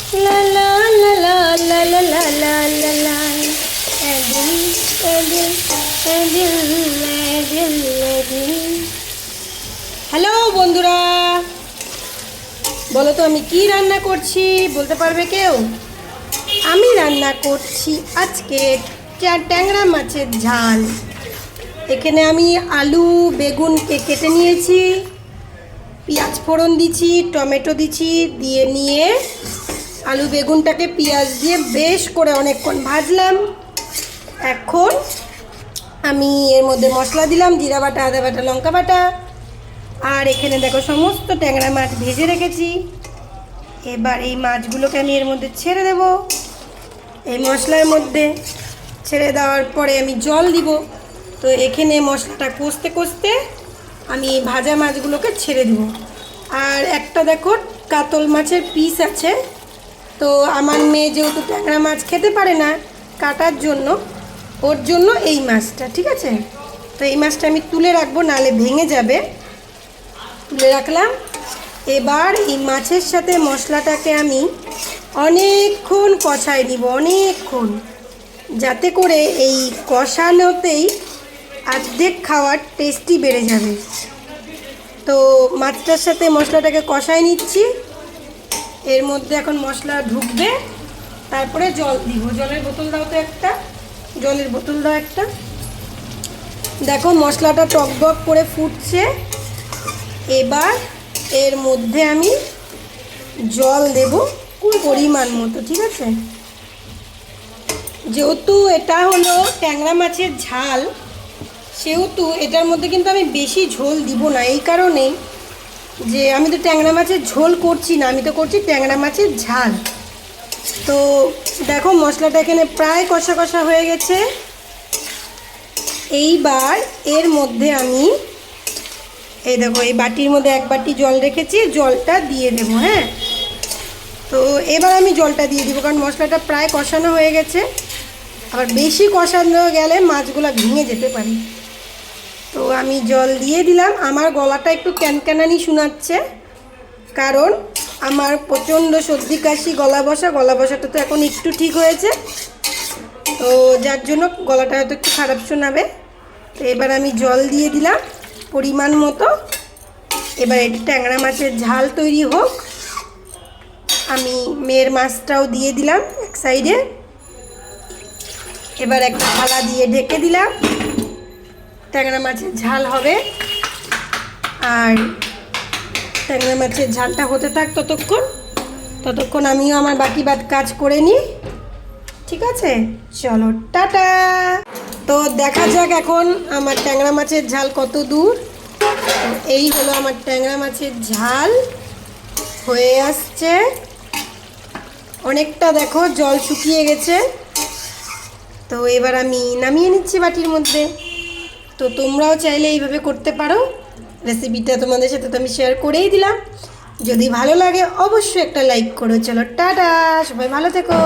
লা লা লা লা লা লা লা লা লা লা হ্যালো বন্ধুরা, বলো তো আমি কি রান্না করছি? বলতে পারবে কেউ? আমি রান্না করছি আজকে ট্যাংরা মাছের ঝাল। এখানে আমি আলু বেগুনকে কেটে নিয়েছি, পেঁয়াজ ফোড়ন দিচ্ছি, টমেটো দিচ্ছি, দিয়ে নিয়ে আলু বেগুনটাকে পেঁয়াজ দিয়ে বেশ করে অনেকক্ষণ ভাজলাম। এখন আমি এর মধ্যে মশলা দিলাম, জিরা বাটা, আদা বাটা, লঙ্কা বাটা। আর এখানে দেখো সমস্ত ট্যাংরা মাছ ভেজে রেখেছি। এবার এই মাছগুলোকে আমি এর মধ্যে ছেড়ে দেব। এই মশলার মধ্যে ছেড়ে দেওয়ার পরে আমি জল দিব। তো এখানে মশলাটা কষতে কষতে আমি ভাজা মাছগুলোকে ছেড়ে দেব। আর একটা দেখো কাতল মাছের পিস আছে। তো আমার মেয়ে যেহেতু ট্যাংরা মাছ খেতে পারে না কাটার জন্য, ওর জন্য এই মাছটা, ঠিক আছে? তো এই মাছটা আমি তুলে রাখবো, নাহলে ভেঙে যাবে। তুলে রাখলাম। এবার এই মাছের সাথে মশলাটাকে আমি অনেকক্ষণ কষাই নিব, অনেকক্ষণ, যাতে করে এই কষানোতেই অর্ধেক খাওয়ার টেস্টি বেড়ে যাবে। তো মাছটার সাথে মশলাটাকে কষাই নিচ্ছি। এর মধ্যে এখন মশলা ঢুকবে, তারপরে জল দিব। জলের বোতল দাও তো একটা, জলের বোতল দাও একটা। দেখো মশলাটা টকবক করে ফুটছে। এবার এর মধ্যে আমি জল দেব পরিমাণ মতো, ঠিক আছে? যেহেতু এটা হলো ট্যাংরা মাছের ঝাল, সেহেতু এটার মধ্যে কিন্তু আমি বেশি ঝোল দিব না। এই কারণেই যে আমি তো ট্যাংরা মাছের ঝোল করছি না, আমি তো করছি ট্যাংরা মাছের ঝাল। তো দেখো মশলাটা এখানে প্রায় কষা কষা হয়ে গেছে। এইবার এর মধ্যে আমি এই দেখো এই বাটির মধ্যে এক বাটি জল রেখেছি, জলটা দিয়ে দেবো। হ্যাঁ, তো এবার আমি জলটা দিয়ে দিব, কারণ মশলাটা প্রায় কষানো হয়ে গেছে। আবার বেশি কষানো গেলে মাছগুলো ভেঙে যেতে পারে। তো আমি জল দিয়ে দিলাম। আমার গলাটা একটু ক্যানক্যানানি শোনাচ্ছে, কারণ আমার প্রচণ্ড সর্দি কাশি, গলা বসাটা তো এখন একটু ঠিক হয়েছে। তো যার জন্য গলাটা হয়তো একটু খারাপ শোনাবে। তো এবার আমি জল দিয়ে দিলাম পরিমাণ মতো। এবার এটি ট্যাংরা মাছের ঝাল তৈরি হোক। আমি মেয়ের মাছটাও দিয়ে দিলাম এক সাইডে। এবার একটা থালা দিয়ে ঢেকে দিলাম। ট্যাংরা মাছের ঝাল হবে, আর ট্যাংরা মাছের ঝালটা হতে থাক ততক্ষণ আমিও আমার বাকি কাজ করে নিই, ঠিক আছে? চলো টাটা। তো দেখা যাক এখন আমার ট্যাংরা মাছের ঝাল কত দূর। এই হলো আমার ট্যাংরা মাছের ঝাল, হয়ে আসছে অনেকটা। দেখো জল শুকিয়ে গেছে। তো এবার আমি নামিয়ে নিচ্ছি বাটির মধ্যে। তো তোমরাও চাইলে এইভাবে করতে পারো। রেসিপিটা তোমাদের সাথে তো আমি শেয়ার করেই দিলাম। যদি ভালো লাগে অবশ্যই একটা লাইক করো। চলো টাটা, সবাই ভালো থেকো।